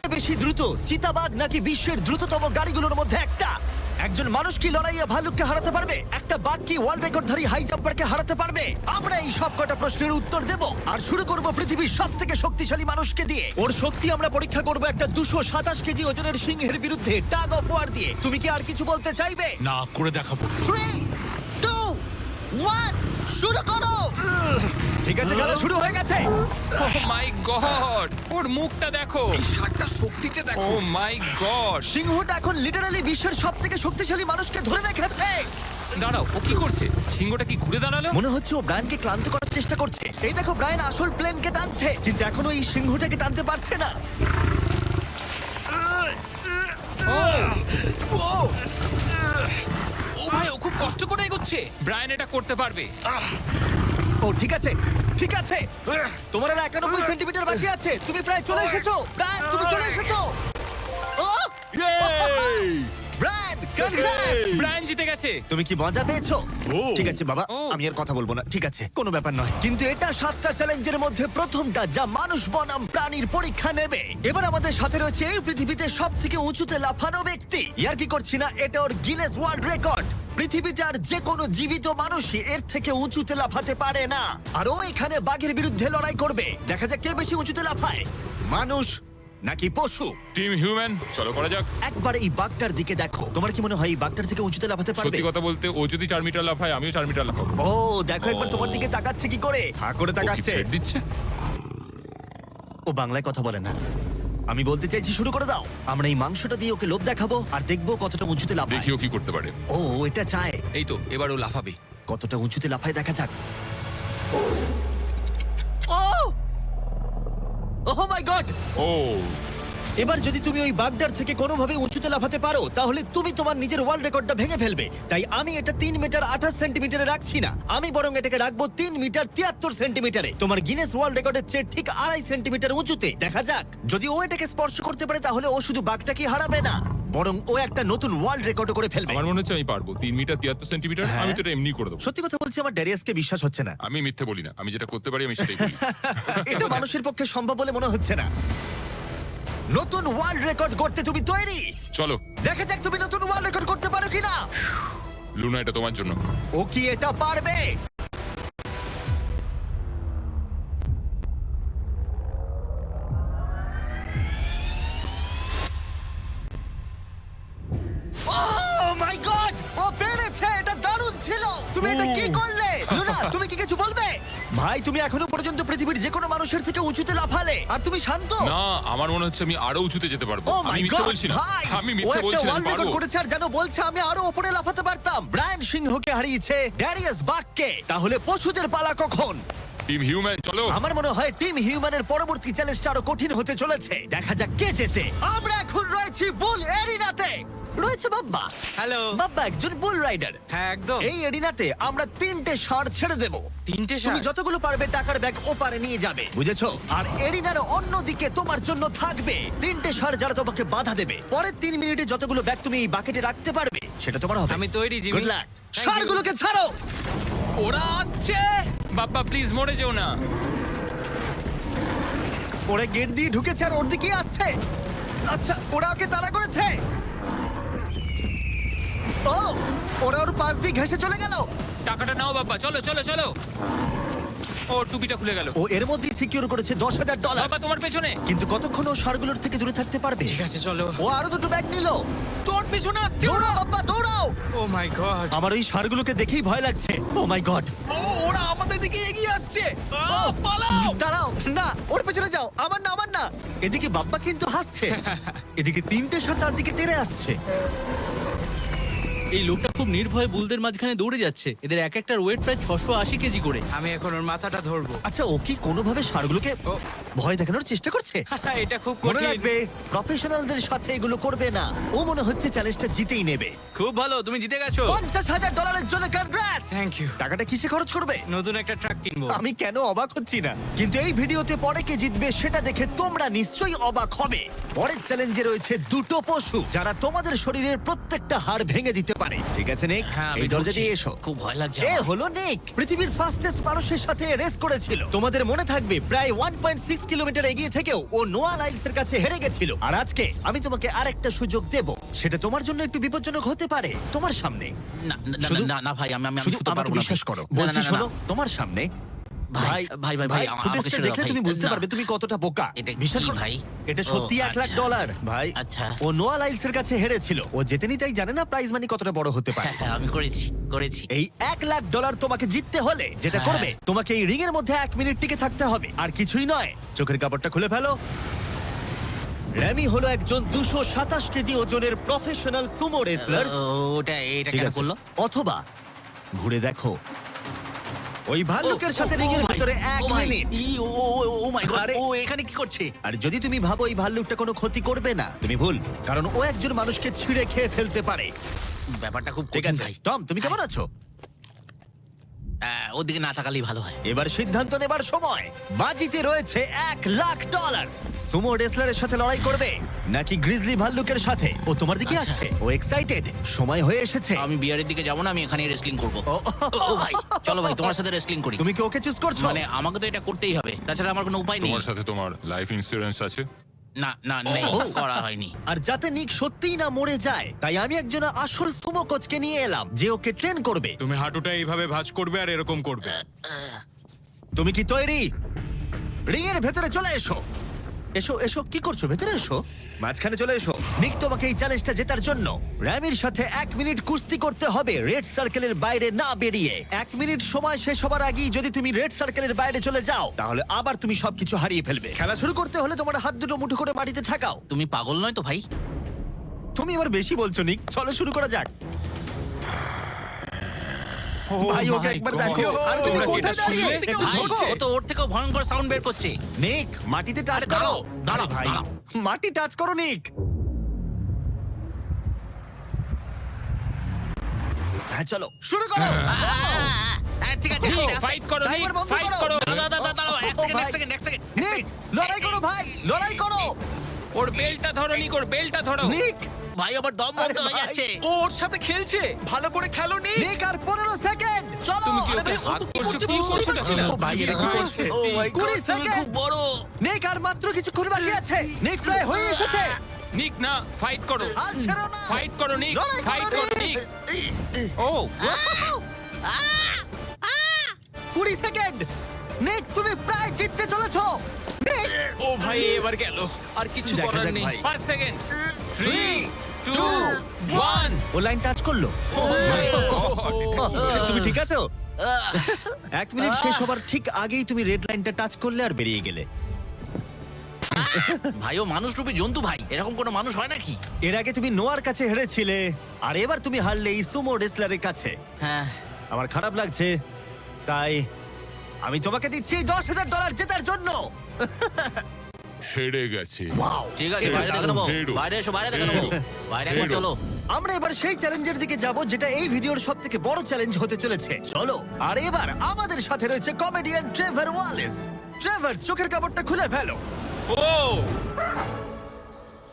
চেয়ে বেশি দ্রুত, চিতাবাঘ নাকি বিশ্বের দ্রুততম গাড়িগুলোর মধ্যে একটা? একজন মানুষ কি লড়াইয়ে ভালুককে হারাতে পারবে? একটা বাঘ কি ওয়ার্ল্ড রেকর্ডধারী হাই জাম্পারকে হারাতে পারবে? আমরা এই সব কটা প্রশ্নের উত্তর দেব আর শুরু করব পৃথিবীর সবথেকে শক্তিশালী মানুষকে দিয়ে। ওর শক্তি আমরা পরীক্ষা করব একটা 227 কেজি ওজনের সিংহের বিরুদ্ধে টাগ অফ ওয়ার দিয়ে। তুমি কি আর কিছু বলতে চাইবে? না, করে দেখাবো। 3 2 1 শুরু করো। ঠিক আছে, খেলা শুরু হয়ে গেছে। ও মাই গড, ওর মুখটা দেখো। শার্টটা শক্তিটা দেখো। ও মাই গড। সিংহটা এখন লিটারালি বিশ্বের সবথেকে শক্তিশালী মানুষকে ধরে রেখেছে। দাঁড়াও, ও কি করছে? সিংহটা কি ঘুরে দাঁড়ালো? মনে হচ্ছে ও ব্রায়ানকে ক্লান্ত করার চেষ্টা করছে। এই দেখো, ব্রায়ান আসল প্লেনকে টানছে, কিন্তু এখনো এই সিংহটাকে টানতে পারছে না। ও ভাই, ও খুব কষ্ট করে এগোচ্ছে। ব্রায়ান এটা করতে পারবে। ও ঠিক আছে, ঠিক আছে। তোমার আর 91 সেন্টিমিটার বাকি আছে। তুমি প্রায় চলে এসেছো ব্রায়ান, তুমি চলে এসেছো। ও ব্রায়ান, কনগ্রেটস! ব্রায়ান জিতে গেছে। তুমি কি মজা পেয়েছো? ও। ঠিক আছে বাবা, ও। আমি আর কথা বলবো না। ঠিক আছে, কোনো ব্যাপার নয়। কিন্তু এটা 7টা চ্যালেঞ্জের মধ্যে প্রথমটা যা মানুষ বনাম প্রাণীর পরীক্ষা নেবে। এবার আমাদের সাথে রয়েছে এই পৃথিবীতে সবথেকে উঁচুতে লাফানো ব্যক্তি। ইয়ার কি করছি না, এটা ওর গিনেস ওয়ার্ল্ড রেকর্ড। পৃথিবীতে আর যে কোনো জীবিত মানুষই এর থেকে উঁচুতে লাফাতে পারে না। আর ও এখানে বাঘের বিরুদ্ধে লড়াই করবে। দেখা যাক কে বেশি উঁচুতে লাফায়, মানুষ নাকি পশু। টিম হিউম্যান, চলো করা যাক। একবার এই বাঘটার দিকে দেখো। তোমার কি মনে হয় এই বাঘটার থেকে উঁচুতে লাফাতে পারবে? সত্যি কথা বলতে, ও যদি 4 মিটার লাফায়, আমিও 4 মিটার লাফাবো। ও দেখো একবার তোমার দিকে তাকাচ্ছে কি করে, হা করে ও কি তাকাচ্ছে। ছেড় দিচ্ছে? ও বাংলায় কথা বলে না। আমি বলতে চাইছি শুরু করে দাও। আমরা এই মাংসটা দিয়ে ওকে লোভ দেখাবো আর দেখবো কতটা উঁচুতে লাফায়। দেখি ও কি করতে পারে। ও এটা চায়। এই তো, এবার ও লাফাবে। কতটা উঁচুতে লাফায় দেখা যাক। ও ওহ মাই গড! ও এবার যদি তুমি ওই বাগদার থেকে কোনোভাবে উঁচুতে লাফাতে পারো, তাহলে তুমি তোমার নিজের ওয়ার্ল্ড রেকর্ডটা ভেঙে ফেলবে। তাই আমি এটা 3 মিটার 28 সেন্টিমিটারে রাখছি না, আমি বরং এটাকে রাখবো 3 মিটার 73 সেন্টিমিটারে। তোমার গিনেস ওয়ার্ল্ড রেকর্ডের চেয়ে ঠিক 2.5 সেন্টিমিটার উঁচুতে। দেখা যাক, যদি ও এটাকে স্পর্শ করতে পারে তাহলে ও শুধু বাঘটাকে হারাবে না, বরং ও একটা নতুন ওয়ার্ল্ড রেকর্ড করে ফেলবে। আমার মনে হচ্ছে আমি পারবো। 3 মিটার 73 সেন্টিমিটার, হ্যাঁ। আমি তো এটা এমনি করে দেবো। সত্যি কথা বলছি, আমার ড্যারিয়াসকে বিশ্বাস হচ্ছে না। আমি মিথ্যে বলি না, আমি যেটা করতে পারি আমি সেটাই বলি। এটা মানুষের পক্ষে সম্ভব বলে মনে হচ্ছে না। নতুন ওয়ার্ল্ড রেকর্ড করতে তুমি তৈরি? চলো দেখা যাক তুমি নতুন ওয়ার্ল্ড রেকর্ড করতে পারো কিনা। লুনা, এটা তোমার জন্য। ও কি এটা পারবে? Oh my God! ও পেরেছে! এটা দারুণ ছিল! তুমি এটা কি করলে? লুনা, তুমি কি কিছু বলবে? ভাই, তুমি এখনো পর্যন্ত পৃথিবীর যে কোনো মানুষের থেকে উঁচুতে লাফালে আর তুমি শান্ত। না, আমার মনে হচ্ছে আমি আরো উঁচুতে যেতে পারবো। ও আমি মাই মিথ্যে গড বলছি না, ভাই! আমি ও মিথ্যে একটা বলছি না, আমি ওয়ার্ল্ড রেকর্ড পারবো। করেছে আর যেন বলছে আমি আরো উপরে লাফাতে পারতাম। ব্রায়ান সিংহকে হারিয়েছে ড্যারিয়াস বাককে। তাহলে পশুদের পালা কখন? টিম হিউম্যান, চলো। আমার মনে হয় টিম হিউম্যানের পরবর্তী চ্যালেঞ্জটা আরো কঠিন হতে চলেছে। দেখা যাক কে জেতে। আমরা এখন রয়েছি বুল এরিনাতে। রয়েছে বাব্বা। হ্যালো। বাব্বা একজন বুল রাইডার। হ্যাঁ, একদম। এই এরিনাতে আমরা 3টে ষাঁড় ছেড়ে দেব। 3টে তুমি ষাঁড়? যতগুলো পারবে টাকার ব্যাগ ওপারে নিয়ে যাবে, বুঝেছো? আর এরিনার অন্যদিকে তোমার জন্য থাকবে 3টে ষাঁড় যারা তোমাকে বাধা দেবে। পরের 3 মিনিটে যতগুলো ব্যাগ তুমি এই বাকেটে রাখতে পারবে সেটা তোমার হবে। আমি তৈরি, Jimmy. Good luck. Thank you. ষাঁড়গুলোকে ছাড়ো। ওরা আসছে। বাপ্পা প্লিজ মরে যেও না। ওরা গেট দিয়ে ঢুকেছে আর ওর দিকেই আসছে। আচ্ছা, ওরা ওকে তাড়া করেছে। ও, ওরা ওর পাশ দিয়ে ঘেঁষে চলে গেল। টাকাটা নাও বাপ্পা, চলো চলো চলো। ও টুপিটা খুলে গেল। ও এর মধ্যেই সিকিউর করেছে $10,000। বাবা তোমার পেছনে। কিন্তু কতক্ষণ ও ষাঁড়গুলোর থেকে দূরে থাকতে পারবে? ঠিক আছে, চলো। ও আরো দুটো ব্যাগ নিল। তোর পিছনে আসছে। দৌড়াও বাবা, দৌড়াও। ও মাই গড। আমার ওই ষাঁড়গুলোকে দেখেই ভয় লাগছে। ও মাই গড। ও, ওরা আমাদের দিকে এগিয়ে আসছে। পালাও। দাঁড়াও, না ওর পেছনে যাও। আমার না, আমার না। এদিকে বাব্বা কিন্তু হাসছে, এদিকে 3টে ষাঁড় তার দিকে তেড়ে আসছে। এই লোকটা খুব নির্ভয়ে বুলদের মাঝখানে দৌড়ে যাচ্ছে। এদের এক একটার ওয়েট প্রায় 680 কেজি করে। আমি এখন ওর মাথাটা ধরবো। আচ্ছা, ও কি কোনোভাবে ষাঁড়গুলোকে ও। ভয় দেখানোর চেষ্টা করছে? এটা খুব মনে কঠিন। রাখবে, প্রফেশনালদের সাথে এগুলো করবে না। ও মনে হচ্ছে চ্যালেঞ্জটা জিতেই নেবে। খুব ভালো, তুমি জিতে গেছো। $50,000 জন্য কনগ্রাটস। Thank you. টাকাটা কিসে খরচ করবে? নতুন একটা ট্রাক কিনবো। আমি কেন অবাক হচ্ছি না, কিন্তু এই ভিডিওতে পরে কে জিতবে সেটা দেখে তোমরা নিশ্চয়ই অবাক হবে। পরের চ্যালেঞ্জে রয়েছে দুটো পশু যারা তোমাদের শরীরের প্রত্যেকটা হাড় ভেঙে দিতে পারে। ঠিক আছে নিক, হ্যাঁ, আমি এই দরজা ঢুকছি। দিয়ে এসো। খুব ভয় লাগছে এ আমার। হলো নিক, পৃথিবীর ফাস্টেস্ট মানুষের সাথে রেস করেছিল। তোমাদের মনে থাকবে প্রায় 1.6 কিলোমিটার এগিয়ে থেকেও ও নোয়া লাইলসের কাছে হেরে গেছিল। আর আজকে আমি তোমাকে আরেকটা সুযোগ দেব, সেটা তোমার জন্য একটু বিপজ্জনক হতে পারে। তোমার সামনে না না, না, শুধু- না না ভাই, আমি শুধু শুতে আমাকে পারবো না বিশ্বাস ভাই। করো, না, না, বলছি না, না, শোনো, না। তোমার সামনে ভাই, ভাই, ভাই, ভাই, আমাকে ফুটেজটা ছেড়ে দাও, দেখলে ভাই। তুমি বুঝতে না। পারবে তুমি কতটা বোকা। এটা কি বিশ্বাস করো ভাই? এটা সত্যি ও, 1 লাখ আচ্ছা। ডলার ভাই। আচ্ছা। ও নোয়া লাইলসের কাছে হেরেছিল, ও জেতেনি তাই জানে না প্রাইজ মানি কতটা বড় হতে পারে। হ্যাঁ, আমি করেছি। এই 1 লাখ ডলার তোমাকে জিততে হলে যেটা হ্যাঁ। করবে, তোমাকে এই রিং এর মধ্যে 1 মিনিট টিকে থাকতে হবে, আর কিছুই নয়। চোখের কাপড়টা খুলে ফেলো। র্যামি হলো একজন 227 কেজি ওজনের প্রফেশনাল সুমো রেসলার। এটা ঠিক কেন আছে, করলো? অথবা ঘুরে দেখো ওই ভাল্লুকের সাথে রিং এর ভিতরে 1 মিনিট। ও মাই গড, আরে- ও এখানে কি করছে? আর যদি তুমি ভাবো এই ভাল্লুকটা কোনো ক্ষতি করবে না, তুমি ভুল, কারণ ও একজন মানুষকে ছিঁড়ে খেয়ে ফেলতে পারে। ব্যাপারটা খুব ঠিক কঠিন আছে ভাই। টম, তুমি কেমন আছো? ওদিকে না তাকালেই ভালো হয়। এবার সিদ্ধান্ত নেবার সময়। বাজিতে রয়েছে 1 লাখ ডলার। সুমো রেসলারের সাথে লড়াই করবে নাকি গ্রিজলি ভাল্লুকের সাথে? ও তোমার দিকে আচ্ছা। আসছে, ও এক্সাইটেড, সময় হয়ে এসেছে। আমি বিয়ারের দিকে যাবো না, আমি এখানেই রেসলিং করবো। ও, ও ভাই, চলো ভাই, তোমার সাথে রেসলিং করি। তুমি কি ওকে চুজ করছো? মানে আমাকে তো এটা করতেই হবে, তাছাড়া আমার কোনো উপায় নেই। তোমার সাথে তোমার লাইফ ইন্স্যুরেন্স আছে? না না, নেই, ও। করা হয়নি। আর যাতে নিক সত্যিই না মরে যায়, তাই আমি একজন আসল সুমো কোচকে নিয়ে এলাম যে ওকে ট্রেন করবে। তুমি হাঁটুটা এইভাবে ভাঁজ করবে আর এরকম করবে। তুমি কি তৈরি? রিং এর ভেতরে চলে এসো। এসো এসো, কি করছো? ভেতরে এসো, মাঝখানে চলে এসো। নিক তোমাকে এই চ্যালেঞ্জটা জেতার জন্য র্যামির সাথে 1 মিনিট কুস্তি করতে হবে রেড সার্কেলের বাইরে না বেরিয়ে। 1 মিনিট সময় শেষ হবার আগেই যদি তুমি রেড সার্কেলের বাইরে চলে যাও, তাহলে আবার তুমি সবকিছু হারিয়ে ফেলবে। খেলা শুরু করতে হলে তোমার হাত দুটো মুঠো করে মাটিতে ঠাকাও। তুমি পাগল নয় তো ভাই? তুমি এবার বেশি বলছো নিক, চলো শুরু করা যাক। ভাই ওকে my একবার God! দেখো। আর তুমি তোমরা কি কোথায় এটা দাঁড়িয়ে? শুনলে? একটু ভাই, ঝোঁকো। ও তো ওর থেকেও ভয়ঙ্কর সাউন্ড বের করছে। নিক মাটিতে টাচ আরে করো। দাঁড়াও, দাঁড়াও, আরে ভাই, দাঁড়াও। মাটি টাচ করো নিক। হ্যাঁ চলো শুরু করো। ঠিক আছে, নিক, আস্তে আস্তে। ফাইট করো, নিক, ড্রাইভার বন্ধ ফাইট করো। করো। দাঁড়াও, এক ও সেকেন্ড, ভাই। এক সেকেন্ড, এক সেকেন্ড। নিক লড়াই করো ভাই, লড়াই করো। ওর বেলটা ধরো, নিক, ওর বেলটা ধরো। নিক ভাই, আমার দম আরে বন্ধ হয়ে ভাই। যাচ্ছে। ও ওর সাথে খেলছে, ভালো করে খেলো নি। নিক আর 15 সেকেন্ড চলো। তুমি কি আরে ওকে ভাই, ও হাত তো কি করছো? করছে কি বুঝতেই করছো পারছি না। এটা? ও ভাই, এটা কি করছে? ও my 20 God, তুমি সেকেন্ড। খুব বড়। নিক আর মাত্র কিছুক্ষণ বাকি আছে। নিক প্রায় হয়ে এসেছে। নিক, না, ফাইট করো। হাল ছেড়ো না। ফাইট করো, নিক, লড়াই ফাইট করো, নিক। ও 20 সেকেন্ড। নিক তুমি প্রায় জিততে চলেছো। নিক ও ভাই এবার গেল, আর কিছু দেখা করার যাক নেই। ভাই। 5 সেকেন্ড। 3, 2, 1 ও লাইন টাচ করলো। তুমি ঠিক আছো? 1 মিনিট শেষ হবার ঠিক আগেই তুমি রেড লাইনটা টাচ করলে আর বেরিয়ে গেলে। ভাই, ও মানুষ রূপী জন্তু ভাই, এরকম কোনো মানুষ হয় নাকি? এর আগে তুমি নোয়ার কাছে হেরেছিলে, আর এবার তুমি হারলে এই সুমো রেসলারের কাছে। হ্যাঁ, আমার খারাপ লাগছে, তাই আমি তোমাকে দিচ্ছি $10,000 জেতার জন্য। হেরে গেছে। ওয়াও, ঠিক আছে, এটা বাইরে দেখে দারুণ। নেবো। হেরো। বাইরে এসো, বাইরে দেখে নেবো। বাইরে একবার হেরো। চলো। আমরা এবার সেই চ্যালেঞ্জের দিকে যাব যেটা এই ভিডিওর সব থেকে বড় চ্যালেঞ্জ হতে চলেছে। চলো। আর এবার আমাদের সাথে রয়েছে কমেডিয়ান ট্রেভার ওয়ালেস। ট্রেভার, চোখের কাপড়টা খুলে ফেলো। ও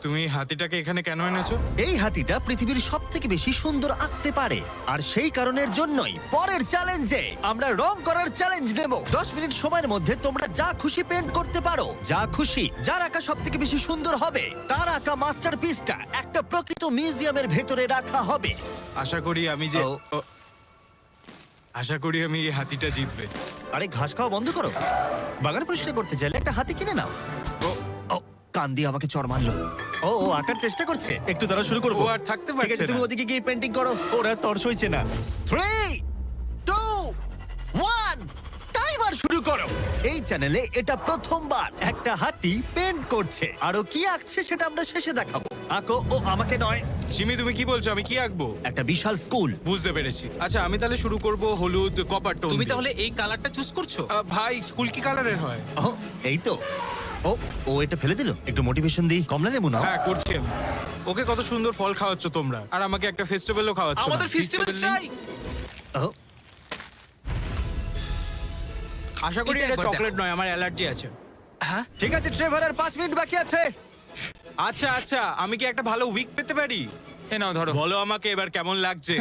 তুমি হাতিটাকে এখানে কেন এনেছো? এই হাতিটা পৃথিবীর সব থেকে বেশি সুন্দর আঁকতে পারে, আর সেই কারণের জন্যই পরের চ্যালেঞ্জে আমরা রং করার চ্যালেঞ্জ নেব। 10 মিনিট সময়ের মধ্যে তোমরা যা খুশি পেন্ট করতে পারো, যা খুশি। যার আঁকা সব থেকে বেশি সুন্দর হবে তার আঁকা মাস্টারপিসটা একটা প্রকৃত মিউজিয়ামের ভেতরে রাখা হবে। আশা করি আমি যে ও। ও, আশা করি আমি এই হাতিটা জিতবে। আরে ঘাস খাওয়া বন্ধ করো। বাগান পরিষ্কার করতে চাইলে একটা হাতি কিনে নাও। ও ও, কান দিয়ে আমাকে চড় মারলো। ও ও আঁকার চেষ্টা করছে, একটু দ্বারা শুরু করবো। ও আর থাকতে ঠিক পারছে আছে, তুমি না। ওদিকে গিয়ে পেন্টিং করো, ওরা তর সইছে না। 3, 2, 1 টাইমার শুরু করো। এই চ্যানেলে এটা প্রথমবার একটা হাতি পেন্ট করছে, আরো কি আঁকছে সেটা আমরা শেষে দেখাবো। আঁকো। ও আমাকে নয়, সিমি তুমি কি বলছো, আমি কি আঁকবো? একটা বিশাল স্কুল। বুঝতে পেরেছি। আচ্ছা আমি তাহলে শুরু করব হলুদ কপার টোন। তুমি তাহলে এই কালারটা চুজ করছো? ভাই স্কুল কি কালারের হয়? ও এই তো। ও ও এটা ফেলে দিল। একটু মোটিভেশন দিই, কমলা লেবু নাও। হ্যাঁ করছি আমি। ওকে কত সুন্দর ফল খাওয়াচ্ছ তোমরা, আর আমাকে একটা ফেস্টিভ্যালও খাওয়াচ্ছ না। আমাদের ফেস্টিভ্যাল চাই। ও আশা করি এটা এটা একবার চকলেট নয়, আমার অ্যালার্জি আছে। ঠিক আছে ট্রেভার, আর 5 মিনিট বাকি আছে। আচ্ছা আচ্ছা, আমি কি একটা ভালো উইক পেতে পারি? এ নাও ধরো। বলো আমাকে এবার কেমন লাগছে?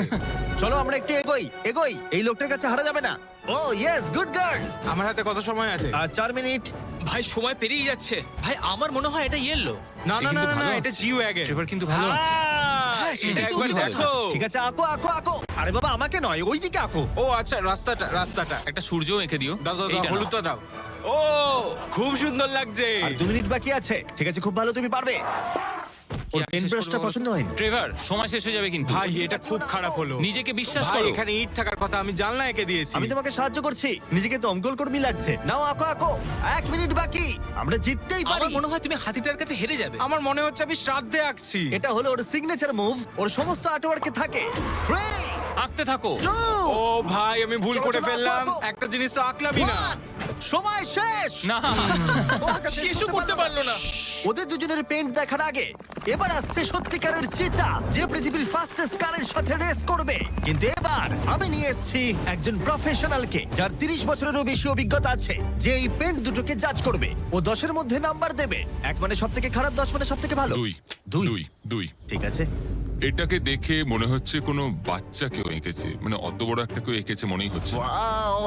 চলো আমরা একটু এগোই এগোই, এই লোকটার কাছে হারা যাবে না। ও ইয়েস, গুড গার্ল। আমার হাতে কত সময় আছে? আর 4 মিনিট। ভাই সময় পেরিয়ে যাচ্ছে। ভাই আমার মনে হয় এটা ইয়েলো। না না এ না কিন্তু না, ভালো এটা আছে। জিও ওয়াগন। ট্রেভার কিন্তু ভালো আছে। হ্যাঁ, এটা সেটাই তো একবার উচিত দেখো। ঠিক আছে, আঁকো আঁকো আঁকো। আরে বাবা আমাকে নয়, ওইদিকে আঁকো। ও আচ্ছা, রাস্তাটা। একটা সূর্যও এঁকে দিও। দাও দাও দাও, এইটা নাও। হলুদটা দাও। ও খুব সুন্দর লাগছে। আর 2 মিনিট বাকি আছে। ঠিক আছে, খুব ভালো, তুমি পারবে। কি ওর আগে পেন শেষ ব্রাশটা করবো বলো? পছন্দ হয়নি। ট্রেভার, সময় শেষ হয়ে যাবে কিন্তু। ভাই এটা খুব খারাপ হলো। নিজেকে বিশ্বাস ভাই করো। এখানে ইট থাকার কথা, আমি জানলা এঁকে দিয়েছি। আমি তোমাকে সাহায্য করছি, নিজেকে দমকল কর্মী লাগছে। নাও আঁকো আঁকো। 1 মিনিট বাকি, আমরা জিততেই পারি। আমার মনে হয় তুমি হাতিটার কাছে হেরে যাবে। আমার মনে হচ্ছে আমি শ্রাদ্ধে আঁকছি। এটা হলো ওর সিগনেচার মুভ, ওর সমস্ত আর্টওয়ার্কে থাকে। 3 আঁকতে থাকো। 2 ও ভাই আমি ভুল চলো, করে চলো, ফেললাম। আঁকো, আঁকো। একটা জিনিস তো আঁকলামই না। 1 সময় শেষ। না, ও আঁকা শেষ শেষও করতে পারলো না। ওদের দুজনের পেন্ট দেখার আগে এবার আসছে সত্যিকারের চিতা, যে পৃথিবীর ফাস্টেস্ট কারের সাথে রেস করবে। কিন্তু এবার আমি নিয়ে এসেছি একজন প্রফেশনালকে, যার 30 বছরেরও বেশি অভিজ্ঞতা আছে, যে এই পেন্ট দুটোকে জাজ করবে। ও 10-এর মধ্যে নাম্বার দেবে। 1 মানে সব থেকে খারাপ, 10 মানে সব থেকে ভালো। 2 দুই। 2 2 ঠিক আছে। এটাকে দেখে মনে হচ্ছে কোনো বাচ্চা কেউ এঁকেছে, মানে অত বড় একটা কেউ এঁকেছে মনেই হচ্ছে না। ওয়াও!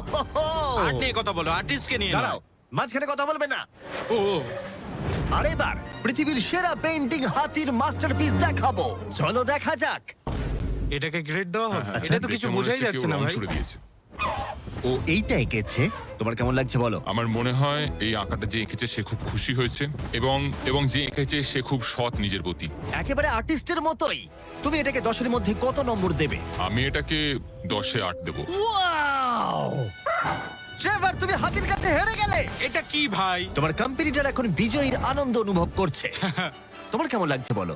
আর্ট নিয়ে কথা বলো, আর্টিস্টকে নিয়ে দাঁড়াও, নয়। মাঝখানে কথা বলবে না। ও আর এবার পৃথিবীর সেরা পেন্টিং হাতির মাস্টারপিস দেখাবো। চলো দেখা যাক। এটাকে গ্রেড দেওয়া হবে? আচ্ছা, এটা তো দেখে কিছু মনে বোঝাই হচ্ছে যাচ্ছে কেউ না রং ভাই। ছুড়ে দিয়েছে। ও এইটা এঁকেছে, তোমার কেমন লাগছে বলো? আমার মনে হয় এই আঁকাটা যে এঁকেছে সে খুব খুশি হয়েছে, এবং যে এঁকেছে সে খুব সৎ নিজের প্রতি। একেবারে আর্টিস্টের মতোই। তুমি এটাকে 10-এর মধ্যে কত নম্বর দেবে? আমি এটাকে 10-এ 8 দেবো। ওয়াও! ট্রেভার, তুমি হাতির কাছে হেরে গেলে। এটা কি ভাই? তোমার কম্পিটিটর এখন বিজয়ীর আনন্দ অনুভব করছে। তোমার কেমন লাগছে বলো?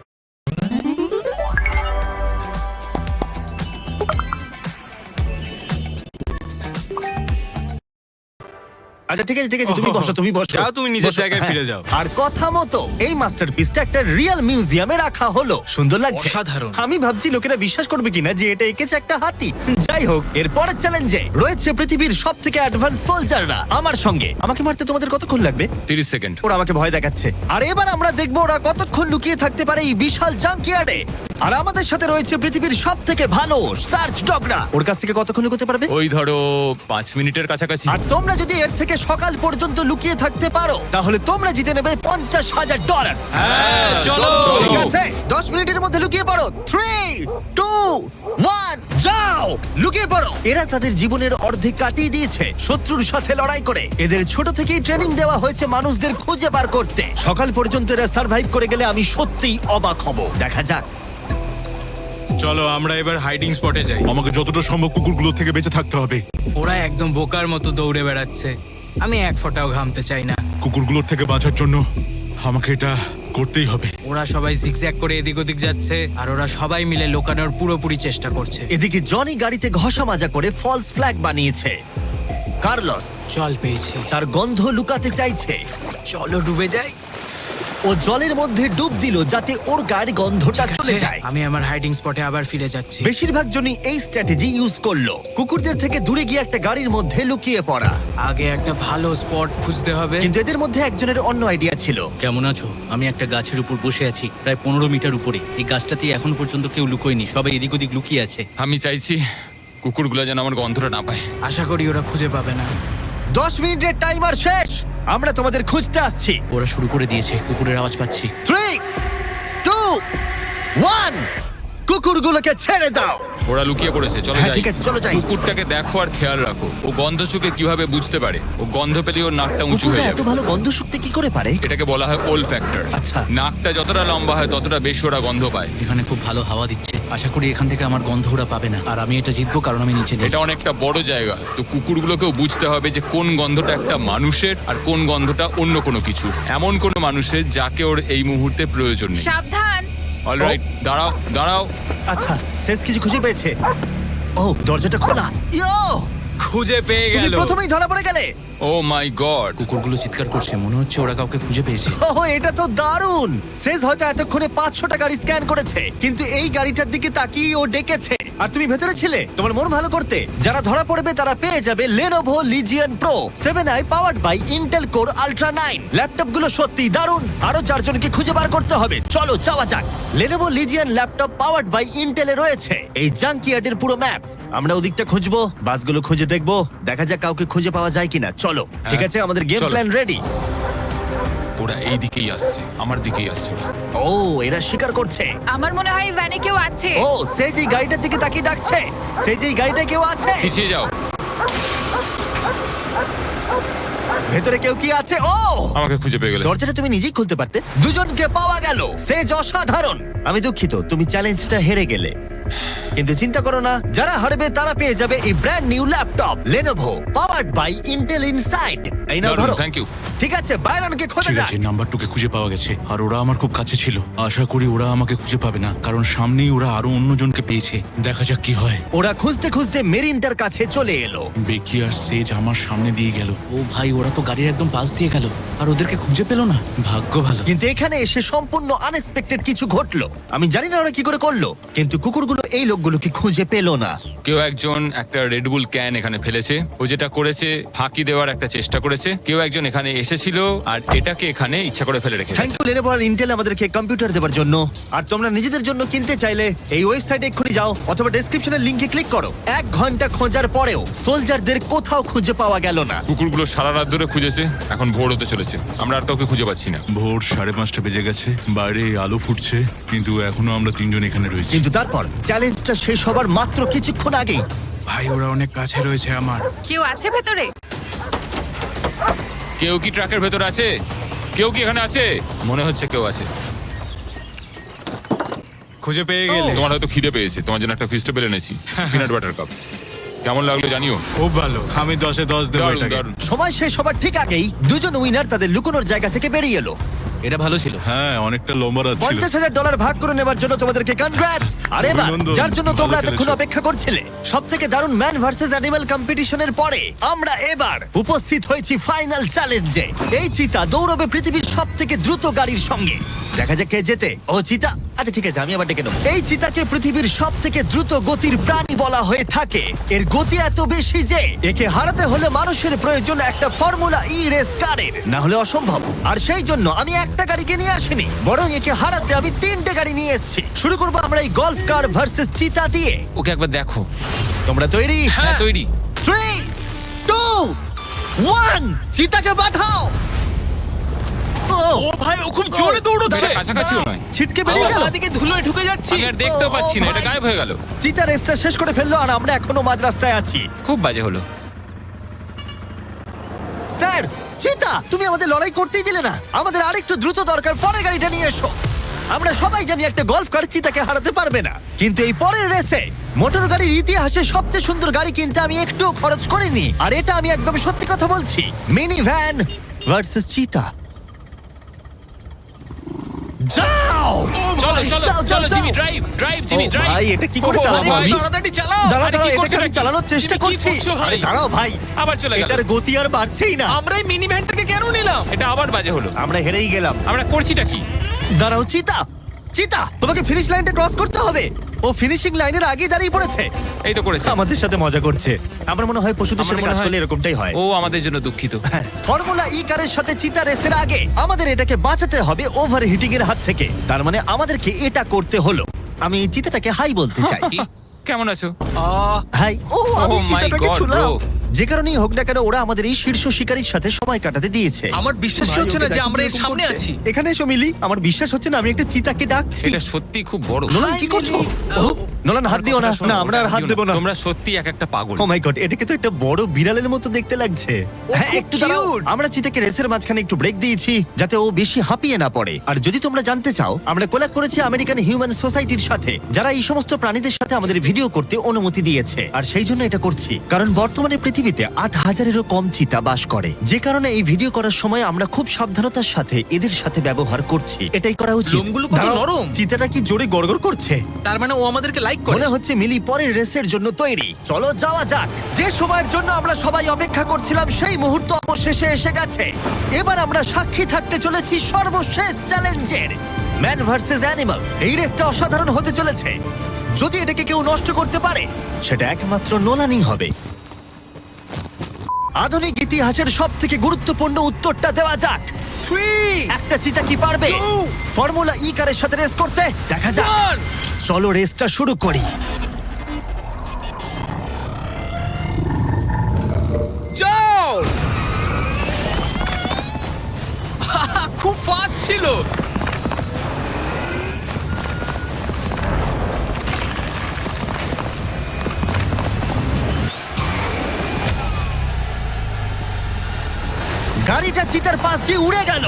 আচ্ছা ঠিক আছে ঠিক আছে, তুমি বসো তুমি বসো। যাও, তুমি নিজের বসো, জায়গায় হ্যাঁ। ফিরে যাও। আর কথা মতো এই মাস্টারপিসটা একটা রিয়েল মিউজিয়ামে রাখা হলো। সুন্দর লাগছে? অসাধারণ। আমি ভাবছি লোকেরা বিশ্বাস করবে কিনা যে এটা এঁকেছে একটা হাতি। যাই হোক, এর পরের চ্যালেঞ্জে রয়েছে পৃথিবীর সবথেকে অ্যাডভান্স সোলজাররা আমার সঙ্গে। আমাকে মারতে তোমাদের কতক্ষণ লাগবে? 30 সেকেন্ড। ওরা আমাকে ভয় দেখাচ্ছে। আর এবার আমরা দেখবো ওরা কতক্ষণ লুকিয়ে থাকতে পারে এই বিশাল জাঙ্কিয়ার্ডে। আর আমাদের সাথে রয়েছে পৃথিবীর সবথেকে ভালো সার্চ ডগরা। ওর কাছ থেকে কতক্ষণ লুকোতে পারবে? ওই ধরো 5 মিনিটের কাছাকাছি। আর তোমরা যদি এর থেকে সকাল পর্যন্ত লুকিয়ে থাকতে পারো তাহলে তোমরা জিতে নেবে $50,000। হ্যাঁ, চলো। ঠিক আছে, 10 মিনিটের মধ্যে লুকিয়ে পড়ো। 3, 2, 1, যাও লুকিয়ে পড়ো। এরা তাদের জীবনের অর্ধেক কাটিয়ে দিয়েছে শত্রুর সাথে লড়াই করে। এদের ছোট থেকেই ট্রেনিং দেওয়া হয়েছে মানুষদের খুঁজে বার করতে। সকাল পর্যন্ত এরা সার্ভাইভ করে গেলে আমি সত্যিই অবাক হব। দেখা যাক। চলো আমরা এবার হাইডিং স্পটে যাই। আমাকে যতটা সম্ভব কুকুরগুলো থেকে বেঁচে থাকতে হবে। ওরা একদম বোকার মতো দৌড়ে বেড়াচ্ছে, আমি এক ফোঁটাও ঘামতে চাই না। কুকুরগুলোর থেকে বাঁচার জন্য আমাকে এটা করতেই হবে। ওরা সবাই জিগজ্যাগ করে এদিক ওদিক যাচ্ছে, আর ওরা সবাই মিলে লুকানোর পুরোপুরি চেষ্টা করছে। এদিকে জনি গাড়িতে ঘষা মাজা করে ফলস ফ্ল্যাগ বানিয়েছে। কার্লোস জল পেয়েছি, তার গন্ধ লুকাতে চাইছে। চলো ডুবে যাই। ও জলের মধ্যে ডুব দিল যাতে ওর গায়ের গন্ধটা চলে যায়। আমি আমার হাইডিং স্পটে আবার ফিরে যাচ্ছি। বেশিরভাগ জনই এই স্ট্র্যাটেজি ইউজ করলো, কুকুরদের থেকে দূরে গিয়ে একটা গাড়ির মধ্যে লুকিয়ে পড়া। আগে একটা ভালো স্পট খুঁজতে হবে। কিন্তু এদের মধ্যে একজনের অন্য আইডিয়া ছিল। কেমন আছো? আমি একটা গাছের উপর বসে আছি, প্রায় 15 মিটার উপরে। এই গাছটাতে এখন পর্যন্ত কেউ লুকোয়নি, সবাই এদিক ওদিক লুকিয়ে আছে। আমি চাইছি কুকুরগুলো যেন আমার গন্ধটা না পায়। আশা করি ওরা খুঁজে পাবে না। 10 মিনিটের টাইমার শেষ, আমরা তোমাদের খুঁজতে আসছি। ওরা শুরু করে দিয়েছে, কুকুরের আওয়াজ পাচ্ছি। 3, 2, 1, কুকুরগুলোকে ছেড়ে দাও। ওরা লুকিয়ে পড়েছে, চলো হ্যাঁ যাই। ঠিক আছে, চলো যাই। কুকুরটাকে দেখো আর খেয়াল রাখো, ও গন্ধ শুকে কিভাবে বুঝতে পারে। ও গন্ধ পেলে ওর নাকটা উঁচু কুকুররা হয়ে এত যাবে। ভালো গন্ধ শুকতে কি করে পারে? এটাকে বলা হয় ওল ফ্যাক্টর। আচ্ছা। নাকটা যতটা লম্বা হয় ততটা বেশি ওরা গন্ধ পায়। এখানে খুব ভালো হাওয়া দিচ্ছে, আশা করি এখান থেকে আমার গন্ধ ওরা পাবে না। আর আমি এটা জিতবো কারণ আমি নিচে নেই। এটা অনেকটা বড় জায়গা, তো কুকুরগুলোকেও বুঝতে হবে যে কোন গন্ধটা একটা মানুষের আর কোন গন্ধটা অন্য কোনো কিছু, এমন কোনো মানুষের যাকে ওর এই মুহূর্তে প্রয়োজন নেই। সাবধান। অলরাইট, দাঁড়াও দাঁড়াও। আচ্ছা, শেষ কিছু খুঁজে পেয়েছে। ও, দরজাটা খোলা। ইয়ো, খুঁজে পেয়ে তুমি গেল। প্রথমেই ধরা পড়ে গেলে। ও মাই গড! কুকুরগুলো চিৎকার করছে, মনে হচ্ছে ওরা কাউকে খুঁজে পেয়েছে। ওহ, এটা তো দারুণ। সেজ হয়তো এতক্ষণে 500টা গাড়ি স্ক্যান করেছে, কিন্তু এই গাড়িটার দিকে তাকিয়ে ও ডেকেছে। আর তুমি ভেতরে ছিলে তোমার মন ভালো করতে। যারা ধরা পড়বে তারা পেয়ে যাবে Lenovo Legion Pro 7i powered by Intel Core Ultra 9। ল্যাপটপগুলো সত্যি দারুণ। আরো 4 জনকে খুঁজে বার করতে হবে। চলো যাওয়া যাক। Lenovo Legion laptop powered by Intel এ রয়েছে এই জাঙ্কিয়ার্ডের পুরো ম্যাপ। আমরা ওদিকটা খুঁজবো, বাসগুলো খুঁজে দেখবো, দেখা যাক কাউকে খুঁজে পাওয়া যায় কিনা। চলো, ঠিক আছে, আমাদের গেম চলো। Plan ready. ওরা এই দিকেই আসছে, আমার দিকেই আসছে ওরা। ও, এরা স্বীকার করছে। আমার মনে হয় ভ্যানে কেউ আছে। ও, সে যেই গাড়িটার দিকে তাকিয়ে ডাকছে, সে যেই গাড়িটা কেউ আছে। পিছিয়ে যাও। ভেতরে কেউ কি আছে? ও, আমাকে খুঁজে পেয়ে গেলে। দরজাটা তুমি নিজেই খুলতে পারতে। দুজনকে পাওয়া গেল। সে অসাধারণ। আমি দুঃখিত, তুমি চ্যালেঞ্জটা হেরে গেলে, কিন্তু চিন্তা করো না, যারা হারবে তারা পেয়ে যাবে এই brand new laptop Lenovo powered by Intel Inside। এই নাও ধরো। Thank you. ঠিক আছে, বাইরনকে খোঁজা ঠিক যাক। আছে, নাম্বার 2 কে খুঁজে পাওয়া গেছে আর ওরা আমার খুব কাছে ছিল। আশা করি ওরা আমাকে খুঁজে পাবে না, কারণ সামনেই ওরা আরো অন্যজনকে পেয়েছে। দেখা যাক কি হয়। ওরা খুঁজতে খুঁজতে মেরিনটার কাছে চলে এলো। বেকি আর সেজ আমার সামনে দিয়ে গেল। ও ভাই, ওরা তো গাড়ির একদম পাশ দিয়ে গেল আর ওদেরকে খুঁজে পেলো না। ভাগ্য ভালো। কিন্তু এখানে এসে সম্পূর্ণ আনএক্সপেক্টেড কিছু ঘটলো। আমি জানি না ওরা কি করে করলো, কিন্তু কুকুরগুলো এই লোকগুলোকে খুঁজে পেলো না। কেউ একজন একটা রেডবুল ক্যান এখানে ফেলেছে। ও যেটা করেছে, ফাঁকি দেওয়ার একটা চেষ্টা করেছে। কেউ একজন এখানে এসেছিল আর এটাকে এখানে ইচ্ছা করে ফেলে রেখেছে। থ্যাংক ইউ Lenovo আর Intel আমাদেরকে কম্পিউটার দেওয়ার জন্য। আর তোমরা নিজেদের জন্য কিনতে চাইলে এই ওয়েবসাইটে এক্ষুনি যাও অথবা ডেসক্রিপশনের লিংকে ক্লিক করো। 1 ঘন্টা খোঁজার পরেও সোলজারদের কোথাও খুঁজে পাওয়া গেল না। কুকুরগুলো সারা রাত ধরে খুঁজেছে, এখন ভোর হতে চলেছে, আমরা আর কাউকে খুঁজে পাচ্ছি না। ভোর 5:30 বেজে গেছে, বাইরে আলো ফুটছে, কিন্তু এখনো আমরা 3 জন এখানে রয়েছি। কিন্তু তারপর চ্যালেঞ্জটা শেষ হবার মাত্র কিছুক্ষণ আগেই ভাই ওরা অনেক কাছে রয়েছে আমার। কেউ আছে ভেতরে? কেউ কি ট্রাকের ভেতর আছে? কেউ কি এখানে আছে? মনে হচ্ছে কেউ আছে। খুঁজে পেয়ে গেলে। তোমার হয়তো খিদে পেয়েছে, তোমার জন্য একটা ফিস্টেবল এনেছি, পিনাট বাটার কাপ। কেমন লাগলো জানিও। খুব ভালো, আমি 10-এ 10 দেবো দারুণ এটাকে। দারুণ। সময় শেষ হবার ঠিক আগেই দুজন উইনার তাদের লুকোনোর জায়গা থেকে বেরিয়ে এলো। এটা ভালো ছিল। হ্যাঁ, অনেকটা লম্বা রাত ছিল। $50,000 ভাগ করে নেবার জন্য তোমাদেরকে কনগ্রাটস। আর এবার অভিনন্দন, যার জন্য তোমরা ভালো এতক্ষণ খেলেছো। অপেক্ষা করছিলে, সব থেকে দারুণ ম্যান ভার্সেস অ্যানিমাল কম্পিটিশনের পরে আমরা এবার উপস্থিত হয়েছি ফাইনাল চ্যালেঞ্জে। এই চিতা দৌড়বে পৃথিবীর সব থেকে দ্রুত গাড়ির সঙ্গে। দেখা যাক কে জেতে। ও চিতা, আচ্ছা ঠিক আছে, আমি আবার ডেকে নেবো। এই চিতাকে পৃথিবীর সব থেকে দ্রুত গতির প্রাণী বলা হয়ে থাকে। এর গতি এত বেশি যে একে হারাতে হলে মানুষের প্রয়োজন একটা ফর্মুলা ই রেস কারের, না হলে অসম্ভব। আর সেই জন্য আমি একটা গাড়িকে নিয়ে আসিনি, বরং একে হারাতে আমি 3টে গাড়ি নিয়ে এসেছি। শুরু করবো আমরা এই গলফ কার ভার্সেস চিতা দিয়ে। ওকে একবার দেখো। তোমরা তৈরি? হ্যাঁ, তৈরি। 3, 2, 1, চিতাকে পাঠাও। ও ভাই, ও খুব জোরে দৌড়চ্ছে। দাঁড়াও, কাছাকাছিও দাঁড়াও। নয়। ছিটকে বেরিয়ে গেল। দিকে ধুলোয় ঢুকে যাচ্ছি। আমি আর দেখতেও ও, পাচ্ছি না, ও এটা ভাই। গায়েব হয়ে গেল। চিতা রেসটা শেষ করে ফেললো আর আমরা এখনো মাঝ রাস্তায় আছি। খুব বাজে হলো। স্যার, চিতা, তুমি আমাদের লড়াই করতেই দিলে না। আমাদের আরেকটু দ্রুত দরকার, পরের গাড়িটা নিয়ে এসো। আমরা সবাই জানি একটা গলফ কার চিতাকে হারাতে পারবে না, কিন্তু এই পরের রেসে মোটর গাড়ির ইতিহাসে সবচেয়ে সুন্দর গাড়ি কিনতে আমি একটুও খরচ করিনি। আর এটা আমি একদম সত্যি কথা বলছি। মিনি ভ্যান ভার্সেস চিতা। যাও! চলো চলো যাও, যাও, চলো, যাও। জিমি ড্রাইভ ড্রাইভ, জিমি ও ড্রাইভ। ভাই, এটা কি করে চালাবো আমি? তাড়াতাড়ি চালাও। দাঁড়াও আরে, দাঁড়াও, কি এটাকে করছো আমি নাকি? চালানোর চেষ্টা জিমি, কি করছি। করছো ভাই? আরে দাঁড়াও ভাই, আবার চলে গেল। এটার গতি আর বাড়ছেই না। আমরা এই মিনি ভ্যানটাকে কেন নিলাম? এটা আবার বাজে হলো। আমরা হেরেই গেলাম। আমরা করছিটা কি? দাঁড়াও চিতা, চিতা, তোমাকে ফিনিশ লাইনটা ক্রস করতে হবে। ও ফিনিশিং লাইনের আগে দাঁড়িয়ে পড়েছে। এই তো করেছে। আমাদের সাথে মজা করছে। আমার মনে হয় পশু দেশের আমাদের কাজ মনে হয়- করলে এরকমটাই হয়। ও আমাদের জন্য দুঃখিত। ফর্মুলা ই কারের সাথে চিতা রেসের আগে আমাদের এটাকে বাঁচাতে হবে ওভার হিটিং এর হাত থেকে। তার মানে আমাদেরকে এটা করতে হলো। আমি এই চিতাটাকে হাই বলতে চাই। কি? কেমন আছো? হাই। ও, আমি Oh my চিতাটাকে God, ছুলাম। bro. যে কারণেই হোক না কেন, ওরা আমাদের এই শীর্ষ শিকারীর সাথে সময় কাটাতে দিয়েছে। আমার বিশ্বাসই হচ্ছে না যে আমরা এর সামনে আছি। এখানে এসো মিলি, আমার বিশ্বাস হচ্ছে না আমি একটা চিতাকে ডাকছি। এটা সত্যি খুব বড়। নোলান কি করছো? ও, নোলান হাত দিও না। কথাটা শোনো, না, আমরা আর ওটা হাত দিও দেবো না। তোমরা সত্যি এক একটা পাগল। ও মাই গড, এটাকে তো একটা বড় বিড়ালের মতো দেখতে লাগছে। হ্যাঁ, খুব একটু দাঁড়াও। cute। আমরা চিতাকে রেসের মাঝখানে একটু ব্রেক দিয়েছি যাতে ও বেশি হাঁপিয়ে না পড়ে। আর যদি তোমরা জানতে চাও, আমরা কোলাব করেছি আমেরিকান হিউম্যান সোসাইটির সাথে, যারা এই সমস্ত প্রাণীদের সাথে আমাদের ভিডিও করতে অনুমতি দিয়েছে। আর সেই জন্য এটা করছি কারণ বর্তমানে পৃথিবীতে 8,000-এরও কম চিতা বাস করে। যে কারণে এই ভিডিও করার সময় আমরা খুব সাবধানতার সাথে এদের সাথে ব্যবহার করছি। এটাই করা উচিত। লোমগুলো কত দাঁড়াও, নরম। চিতাটা কি জোরে গড়গড় করছে? তার মানে ও আমাদেরকে হাইক করে মনে হচ্ছে মিলি পরের রেসের জন্য তৈরি। চলো যাওয়া যাক। যে সময়ের জন্য আমরা সবাই অপেক্ষা করছিলাম সেই মুহূর্ত অবশেষে এসে গেছে। এবার আমরা সাক্ষী থাকতে চলেছি সর্বশেষ চ্যালেঞ্জের, ম্যান ভার্সেস অ্যানিমাল। এই রেসটা অসাধারণ হতে চলেছে। যদি এটাকে কেউ নষ্ট করতে পারে সেটা একমাত্র নোলানই হবে। আধুনিক ইতিহাসের সব থেকে গুরুত্বপূর্ণ উত্তরটা দেওয়া যাক। 3 একটা চিতা কি পারবে ফর্মুলা ই কারের সাথে রেস করতে? দেখা যাক। চলো রেসটা শুরু করি। যাও খুব ফাস্ট ছিল। গাড়িটা চিতার পাশ দিয়ে উড়ে গেল।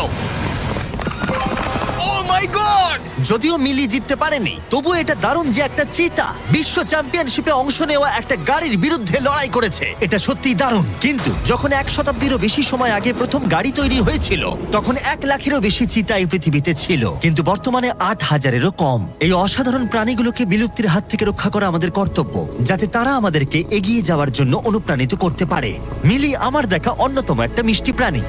ও মাই গড! যদিও মিলি জিততে পারেনি, তবু এটা দারুণ যে একটা চিতা বিশ্ব চ্যাম্পিয়নশিপে অংশ নেওয়া একটা গাড়ির বিরুদ্ধে লড়াই করেছে। এটা সত্যিই দারুণ। কিন্তু যখন 1 শতাব্দীরও বেশি সময় আগে প্রথম গাড়ি তৈরি হয়েছিল, তখন 1 লাখেরও বেশি চিতা এই পৃথিবীতে ছিল, কিন্তু বর্তমানে 8,000-এরও কম। এই অসাধারণ প্রাণীগুলোকে বিলুপ্তির হাত থেকে রক্ষা করা আমাদের কর্তব্য, যাতে তারা আমাদেরকে এগিয়ে যাওয়ার জন্য অনুপ্রাণিত করতে পারে। মিলি আমার দেখা অন্যতম একটা মিষ্টি প্রাণী।